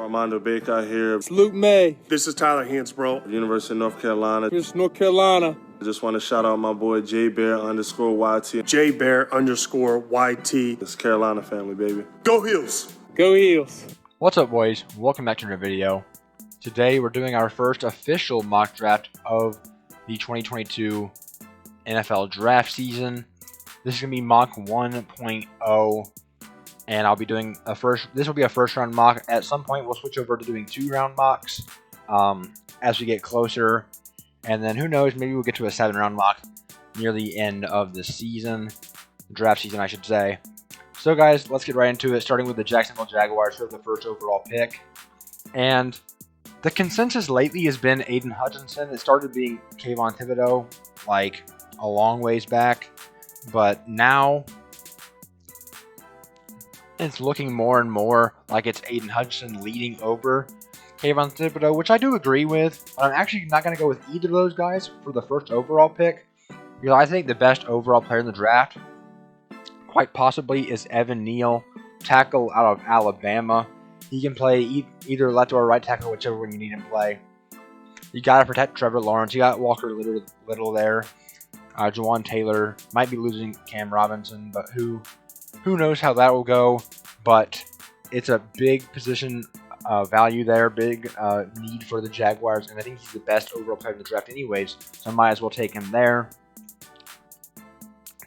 Armando Baker here. It's Luke May. This is Tyler Hansbrough. University of North Carolina. Here's North Carolina. I just want to shout out my boy JBear_YT. JBear_YT. It's Carolina family, baby. Go Heels. Go Heels. What's up, boys? Welcome back to another video. Today we're doing our first official mock draft of the 2022 NFL draft season. This is going to be mock 1.0. And I'll be doing this will be a first round mock. At some point we'll switch over to doing 2-round mocks as we get closer. And then who knows, maybe we'll get to a 7-round mock near the end of the season. Draft season, I should say. So guys, let's get right into it, starting with the Jacksonville Jaguars for the first overall pick. And the consensus lately has been Aiden Hutchinson. It started being Kayvon Thibodeaux like a long ways back. But now it's looking more and more like it's Aiden Hutchinson leading over Kayvon Thibodeaux, which I do agree with. But I'm actually not going to go with either of those guys for the first overall pick, because I think the best overall player in the draft, quite possibly, is Evan Neal, tackle out of Alabama. He can play either left or right tackle, whichever one you need him to play. You got to protect Trevor Lawrence. You got Walker Little there. Jawan Taylor might be losing Cam Robinson, but who knows how that will go. But it's a big position value there, big need for the Jaguars, and I think he's the best overall player in the draft anyways, so I might as well take him there.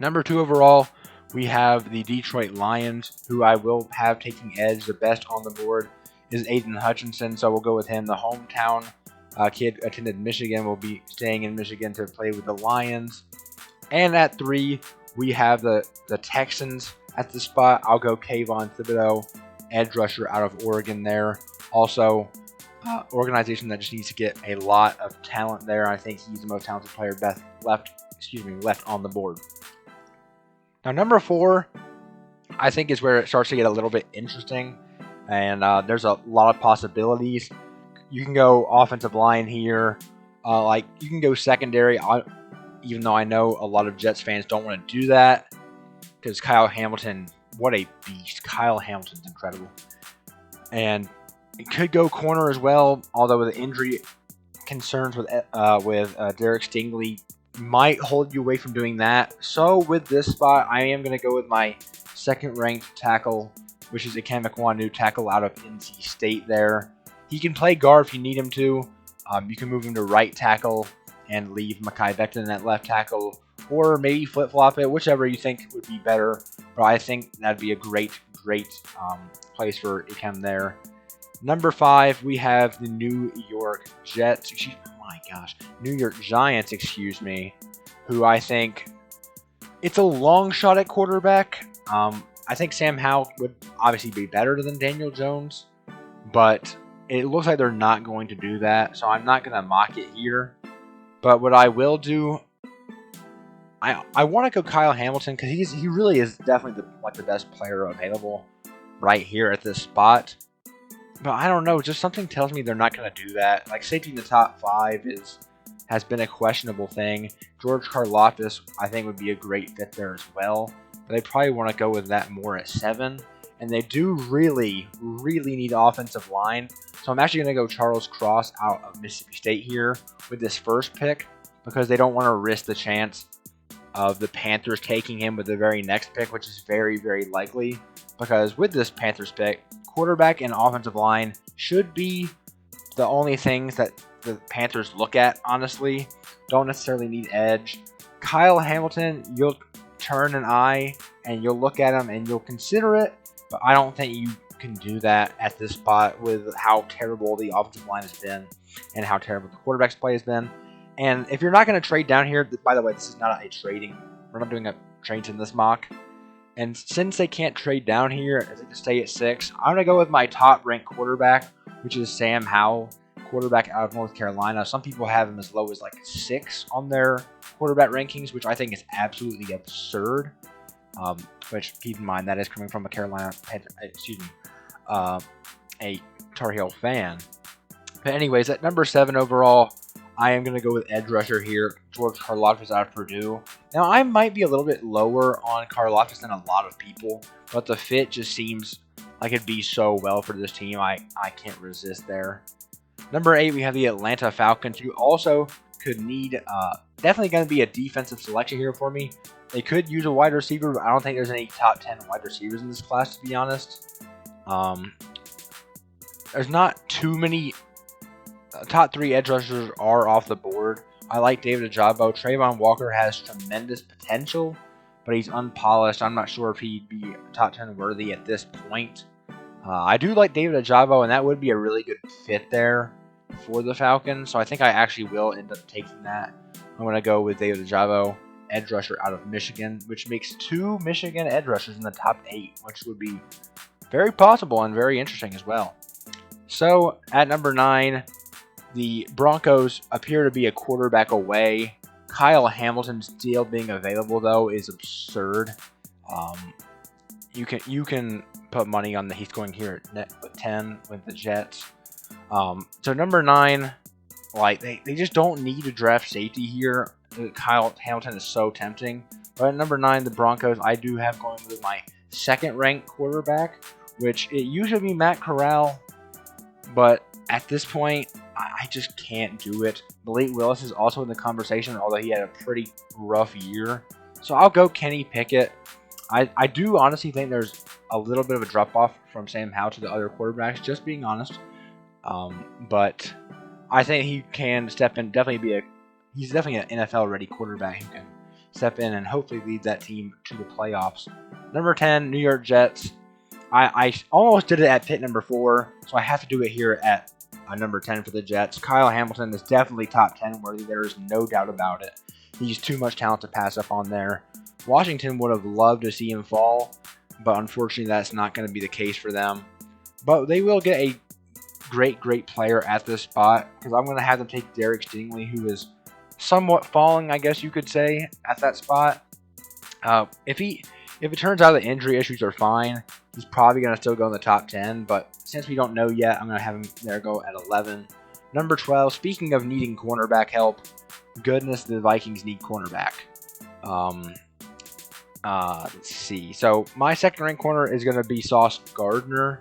Number 2 overall, we have the Detroit Lions, who I will have taking edge. The best on the board is Aiden Hutchinson, so we'll go with him. The hometown kid attended Michigan, will be staying in Michigan to play with the Lions. And at 3, we have the Texans. At the spot, I'll go Kayvon Thibodeaux, edge rusher out of Oregon there. Also, organization that just needs to get a lot of talent there. I think he's the most talented player left on the board. Now, number 4, I think is where it starts to get a little bit interesting, and there's a lot of possibilities. You can go offensive line here, like you can go secondary. Even though I know a lot of Jets fans don't want to do that, because Kyle Hamilton, what a beast! Kyle Hamilton's incredible, and it could go corner as well. Although with the injury concerns with Derek Stingley, might hold you away from doing that. So with this spot, I am going to go with my second-ranked tackle, which is Ikem Ekwonu, tackle out of NC State there. He can play guard if you need him to. You can move him to right tackle and leave Mekhi Becton at left tackle, or maybe flip-flop it, whichever you think would be better. But I think that'd be a great place for Ikem there. Number 5, we have the New York Giants, excuse me, who I think it's a long shot at quarterback. I think Sam Howell would obviously be better than Daniel Jones, but it looks like they're not going to do that, so I'm not going to mock it here. But what I will do, I want to go Kyle Hamilton, because he really is definitely the best player available right here at this spot. But I don't know, just something tells me they're not going to do that. Like, safety in the top 5 has been a questionable thing. George Karlaftis, I think, would be a great fit there as well. But they probably want to go with that more at 7. And they do really, really need offensive line. So I'm actually going to go Charles Cross out of Mississippi State here with this first pick, because they don't want to risk the chance of the Panthers taking him with the very next pick, which is very, very likely. Because with this Panthers pick, quarterback and offensive line should be the only things that the Panthers look at, honestly. Don't necessarily need edge. Kyle Hamilton, you'll turn an eye and you'll look at him and you'll consider it, but I don't think you can do that at this spot with how terrible the offensive line has been and how terrible the quarterback's play has been. And if you're not going to trade down here, by the way, this is not a trading. We're not doing a trades in this mock. And since they can't trade down here, I think to stay at 6, I'm going to go with my top-ranked quarterback, which is Sam Howell, quarterback out of North Carolina. Some people have him as low as like 6 on their quarterback rankings, which I think is absolutely absurd. Which, keep in mind, that is coming from a a Tar Heel fan. But anyways, at number 7 overall, I am going to go with edge rusher here, George Karlaftis out of Purdue. Now, I might be a little bit lower on Karlaftis than a lot of people, but the fit just seems like it'd be so well for this team. I can't resist there. Number 8, we have the Atlanta Falcons, who also could need, definitely going to be a defensive selection here for me. They could use a wide receiver, but I don't think there's any top 10 wide receivers in this class, to be honest. There's not too many. Top 3 edge rushers are off the board. I like David Ojabo. Trayvon Walker has tremendous potential, but he's unpolished. I'm not sure if he'd be top 10 worthy at this point. I do like David Ojabo, and that would be a really good fit there for the Falcons. So I think I actually will end up taking that. I'm going to go with David Ojabo, edge rusher out of Michigan, which makes 2 Michigan edge rushers in the top 8, which would be very possible and very interesting as well. So at number 9, the Broncos appear to be a quarterback away. Kyle Hamilton still being available, though, is absurd. You can put money on that he's going here at 10 with the Jets. So number 9, like they just don't need to draft safety here. Kyle Hamilton is so tempting. But at number 9, the Broncos, I do have going with my second-ranked quarterback, which it used to be Matt Corral, but at this point, I just can't do it. Malik Willis is also in the conversation, although he had a pretty rough year. So I'll go Kenny Pickett. I do honestly think there's a little bit of a drop-off from Sam Howell to the other quarterbacks, just being honest. But I think he can step in, he's definitely an NFL-ready quarterback who can step in and hopefully lead that team to the playoffs. Number 10, New York Jets. I almost did it at pick number 4, so I have to do it here at number 10 for the Jets. Kyle Hamilton is definitely top 10 worthy. There is no doubt about it. He's too much talent to pass up on there. Washington would have loved to see him fall, but unfortunately that's not going to be the case for them. But they will get a great player at this spot, because I'm going to have them take Derek Stingley, who is somewhat falling, I guess you could say, at that spot. If it turns out the injury issues are fine, he's probably going to still go in the top 10, but since we don't know yet, I'm going to have him there go at 11. Number 12, speaking of needing cornerback help, goodness, the Vikings need cornerback. Let's see. So my second-ranked corner is going to be Sauce Gardner,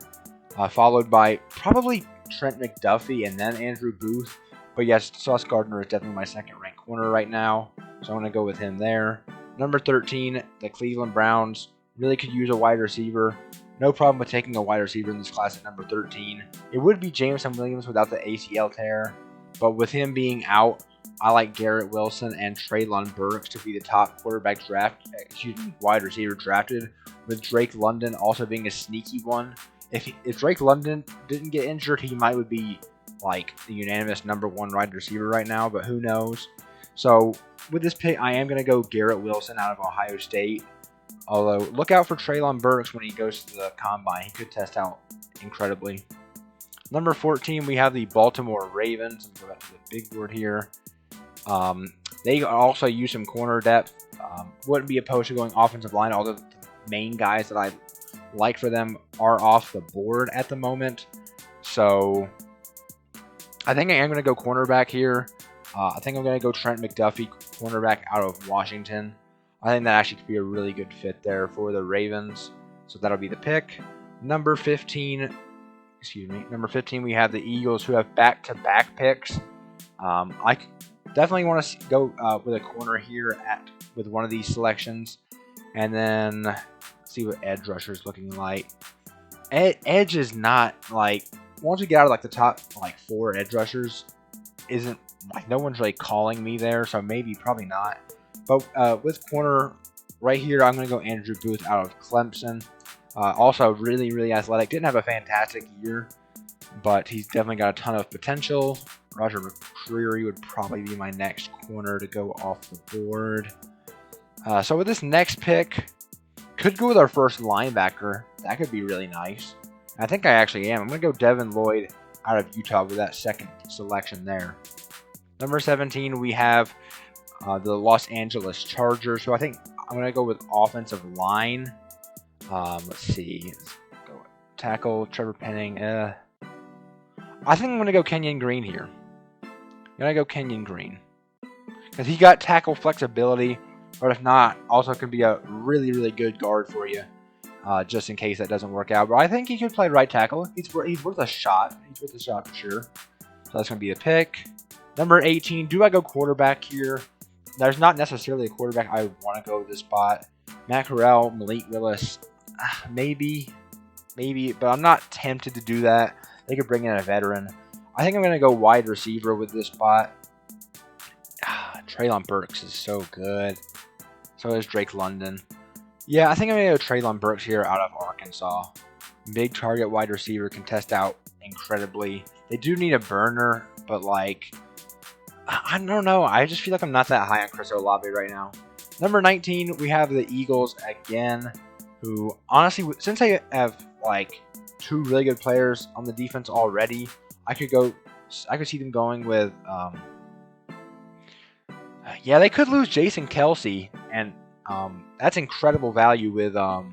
followed by probably Trent McDuffie and then Andrew Booth. But yes, Sauce Gardner is definitely my second-ranked corner right now, so I'm going to go with him there. Number 13, the Cleveland Browns really could use a wide receiver. No problem with taking a wide receiver in this class at number 13. It would be Jameson Williams without the ACL tear, but with him being out, I like Garrett Wilson and Treylon Burks to be the top wide receiver drafted, with Drake London also being a sneaky one. If Drake London didn't get injured, he would be like the unanimous number 1 wide receiver right now, but who knows? So with this pick, I am going to go Garrett Wilson out of Ohio State. Although, look out for Treylon Burks when he goes to the combine. He could test out incredibly. Number 14, we have the Baltimore Ravens. Let me go back to the big board here. They also use some corner depth. Wouldn't be opposed to going offensive line, although the main guys that I like for them are off the board at the moment. So I think I am going to go cornerback here. I think I'm going to go Trent McDuffie, cornerback out of Washington. I think that actually could be a really good fit there for the Ravens. So that'll be the pick. Number 15, we have the Eagles, who have back-to-back picks. I definitely want to go with a corner here with one of these selections. And then see what edge rusher is looking like. Edge is not like, once we get out of like the top 4 edge rushers, isn't like, no one's really calling me there, so probably not. But with corner right here, I'm going to go Andrew Booth out of Clemson. Also really athletic. Didn't have a fantastic year, but he's definitely got a ton of potential. Roger McCreary would probably be my next corner to go off the board. So with this next pick, could go with our first linebacker. That could be really nice. I think I actually am. I'm going to go Devin Lloyd out of Utah with that second selection there. Number 17, we have the Los Angeles Chargers. So I think I'm going to go with offensive line. Let's see. Let's go tackle, Trevor Penning. I think I'm going to go Kenyon Green here. I'm going to go Kenyon Green, because he got tackle flexibility, but if not, also could be a really good guard for you. just in case that doesn't work out. But I think he could play right tackle. He's worth a shot. He's worth a shot for sure. So that's going to be a pick. Number 18, do I go quarterback here? There's not necessarily a quarterback I want to go with this spot. Matt Corral, Malik Willis, maybe, but I'm not tempted to do that. They could bring in a veteran. I think I'm going to go wide receiver with this spot. Treylon Burks is so good. So is Drake London. Yeah, I think I'm going to go Treylon Burks here out of Arkansas. Big target wide receiver, can test out incredibly. They do need a burner, but like, I don't know. I just feel like I'm not that high on Chris Olave right now. Number 19, we have the Eagles again, who honestly, since I have like 2 really good players on the defense already, I could see them going with, yeah, they could lose Jason Kelsey, and that's incredible value with, Tyler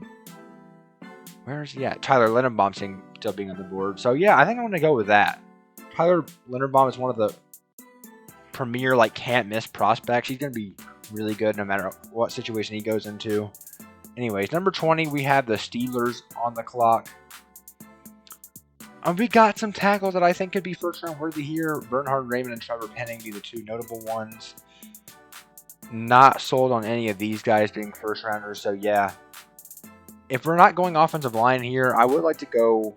Linderbaum still being on the board. So yeah, I think I'm going to go with that. Tyler Linderbaum is one of the premier, like, can't miss prospects. He's going to be really good no matter what situation he goes into. Anyways, number 20, we have the Steelers on the clock. We got some tackles that I think could be first-round worthy here. Bernhard Raymond and Trevor Penning be the 2 notable ones. Not sold on any of these guys being first-rounders, so yeah. If we're not going offensive line here, I would like to go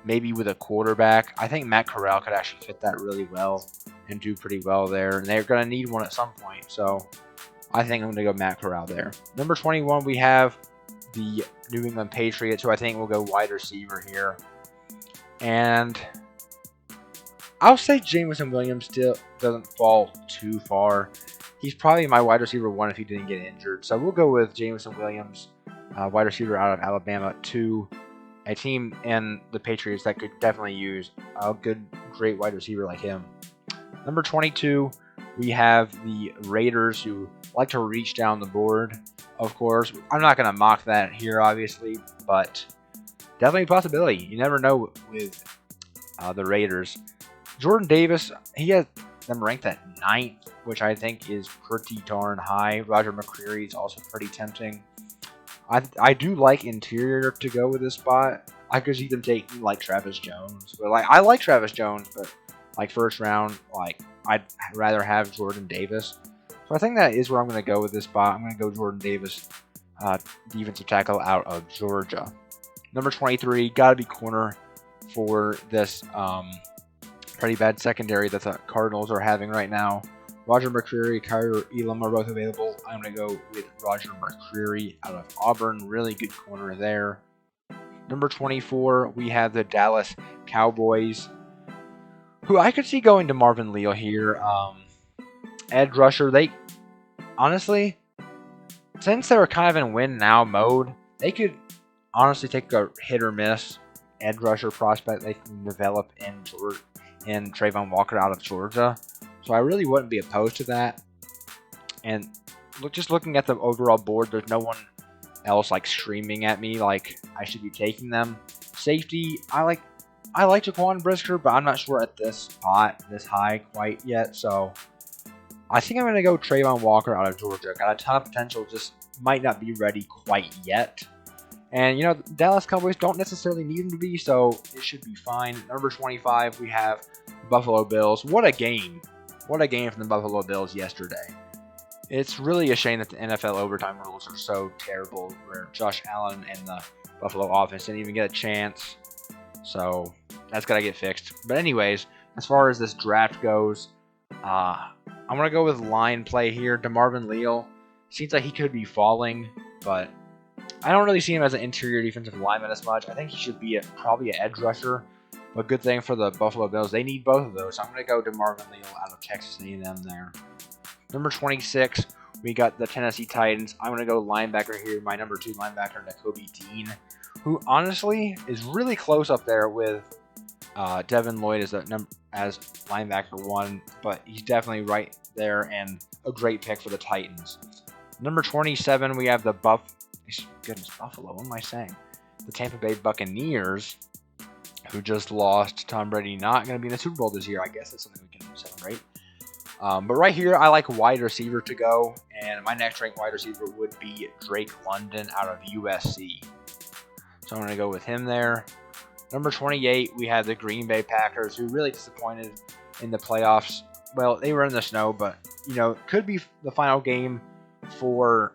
maybe with a quarterback. I think Matt Corral could actually fit that really well and do pretty well there. And they're going to need one at some point, so I think I'm going to go Matt Corral there. Number 21, we have the New England Patriots, who I think will go wide receiver here. And I'll say Jameson Williams still doesn't fall too far. He's probably my wide receiver 1 if he didn't get injured. So we'll go with Jameson Williams, wide receiver out of Alabama, to a team and the Patriots that could definitely use a great wide receiver like him. Number 22, we have the Raiders, who like to reach down the board, of course. I'm not going to mock that here, obviously, but definitely a possibility. You never know with the Raiders. Jordan Davis, he has them ranked at 9th, which I think is pretty darn high. Roger McCreary is also pretty tempting. I do like interior to go with this spot. I could see them taking like Travis Jones, but like I like Travis Jones, but like first round, like I'd rather have Jordan Davis. So I think that is where I'm going to go with this spot. I'm going to go Jordan Davis, defensive tackle out of Georgia. Number 23, got to be corner for this pretty bad secondary that the Cardinals are having right now. Roger McCreary, Kyrie Elam are both available. I'm going to go with Roger McCreary out of Auburn. Really good corner there. Number 24, we have the Dallas Cowboys, who I could see going to Marvin Leal here. Edge rusher, they honestly, since they're kind of in win now mode, they could honestly take a hit or miss edge rusher prospect they can develop in Trayvon Walker out of Georgia. So I really wouldn't be opposed to that. And just looking at the overall board, there's no one else like screaming at me like I should be taking them. Safety, I like Jaquan Brisker, but I'm not sure at this spot, this high quite yet. So I think I'm going to go Trayvon Walker out of Georgia. Got a ton of potential, just might not be ready quite yet. And, you know, Dallas Cowboys don't necessarily need him to be, so it should be fine. Number 25, we have the Buffalo Bills. What a game. What a game from the Buffalo Bills yesterday. It's really a shame that the NFL overtime rules are so terrible, where Josh Allen and the Buffalo offense didn't even get a chance. So that's got to get fixed. But anyways, as far as this draft goes, I'm going to go with line play here. DeMarvin Leal seems like he could be falling, but I don't really see him as an interior defensive lineman as much. I think he should be probably an edge rusher. But good thing for the Buffalo Bills, they need both of those. So I'm going to go DeMarvin Leal out of Texas A&M there. Number 26, we got the Tennessee Titans. I'm going to go linebacker here. My number 2 linebacker, Nakobe Dean, who honestly is really close up there with Devin Lloyd as linebacker 1. But he's definitely right there and a great pick for the Titans. Number 27, we have the Buffalo. What am I saying? The Tampa Bay Buccaneers, who just lost. Tom Brady not going to be in the Super Bowl this year. I guess that's something we can celebrate. But right here, I like wide receiver to go. and my next ranked wide receiver would be Drake London out of USC. So I'm going to go with him there. Number 28, we have the Green Bay Packers, who really disappointed in the playoffs. Well, they were in the snow, but, could be the final game for,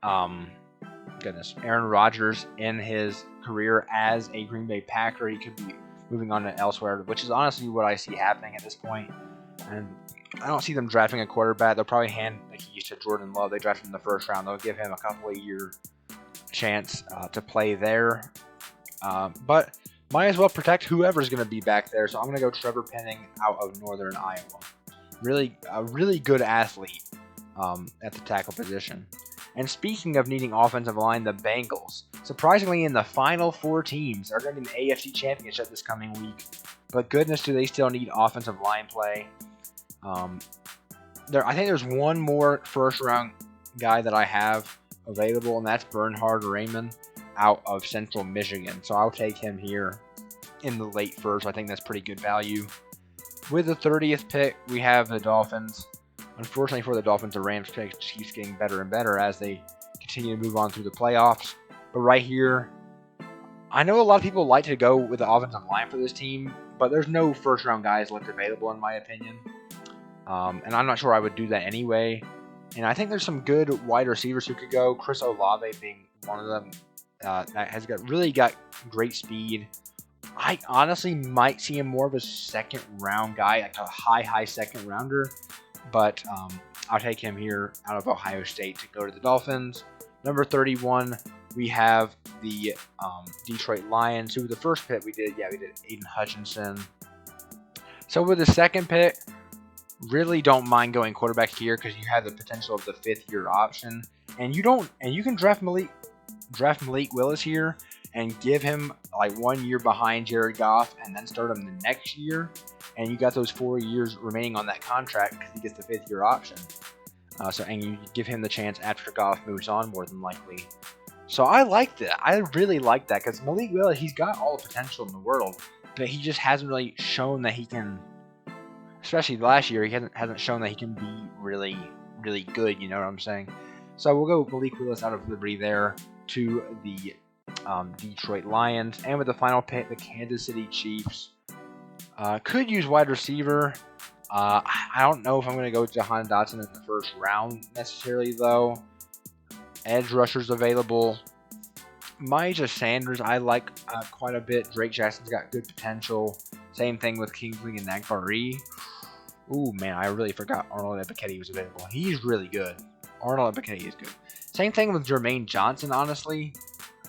Aaron Rodgers in his career as a Green Bay Packer. He could be moving on to elsewhere, which is honestly what I see happening at this point. And I don't see them drafting a quarterback. They'll probably hand the keys to Jordan Love. They drafted him in the first round. They'll give him a couple of year chance to play there. But might as well protect whoever's going to be back there. So I'm going to go Trevor Penning out of Northern Iowa. A really good athlete at the tackle position. And speaking of needing offensive line, the Bengals, surprisingly in the final 4 teams, are going to be in the AFC Championship this coming week. But goodness, do they still need offensive line play. I think there's one more first-round guy that I have available, and that's Bernhard Raymond out of Central Michigan. So I'll take him here in the late first. I think that's pretty good value. With the 30th pick, we have the Dolphins. Unfortunately for the Dolphins, the Rams pick keeps getting better and better as they continue to move on through the playoffs. But right here, I know a lot of people like to go with the offensive line for this team, but there's no first-round guys left available in my opinion. And I'm not sure I would do that anyway. And I think there's some good wide receivers who could go. Chris Olave being one of them that has got great speed. I honestly might see him more of a second-round guy, like a high second rounder. But I'll take him here out of Ohio State to go to the Dolphins. Number 31, we have the Detroit Lions, who the first pick we did Aiden Hutchinson. So with the second pick, really don't mind going quarterback here because you have the potential of the 5th-year option, and you can draft Malik Willis here and give him like 1 year behind Jared Goff, and then start him the next year, and you got those 4 years remaining on that contract because he gets the 5th-year option. And you give him the chance after Goff moves on, more than likely. So I like that. I really like that because Malik Willis, he's got all the potential in the world, but he just hasn't really shown that he can. Especially last year, he hasn't shown that he can be really, really good. You know what I'm saying? So we'll go Malik Willis out of Liberty there to the Detroit Lions. And with the final pick, the Kansas City Chiefs could use wide receiver. I don't know if I'm going to go Jahan Dotson in the first round necessarily, though. Edge rushers available. Majah Sanders, I like quite a bit. Drake Jackson's got good potential. Same thing with Kingsley and Nagbari. Ooh, man, I really forgot Arnold Ebiketie was available. He's really good. Arnold Ebiketie is good. Same thing with Jermaine Johnson, honestly.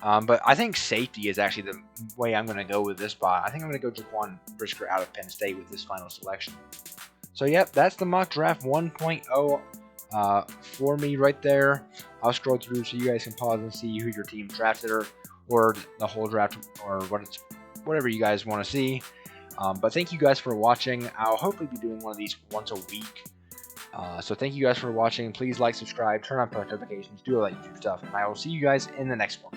But I think safety is actually the way I'm going to go with this spot. I think I'm going to go Jaquan Brisker out of Penn State with this final selection. So, yep, that's the mock draft 1.0 for me right there. I'll scroll through so you guys can pause and see who your team drafted or the whole draft or whatever you guys want to see. But thank you guys for watching. I'll hopefully be doing one of these once a week. So thank you guys for watching. Please like, subscribe, turn on post notifications, do all that YouTube stuff. And I will see you guys in the next one.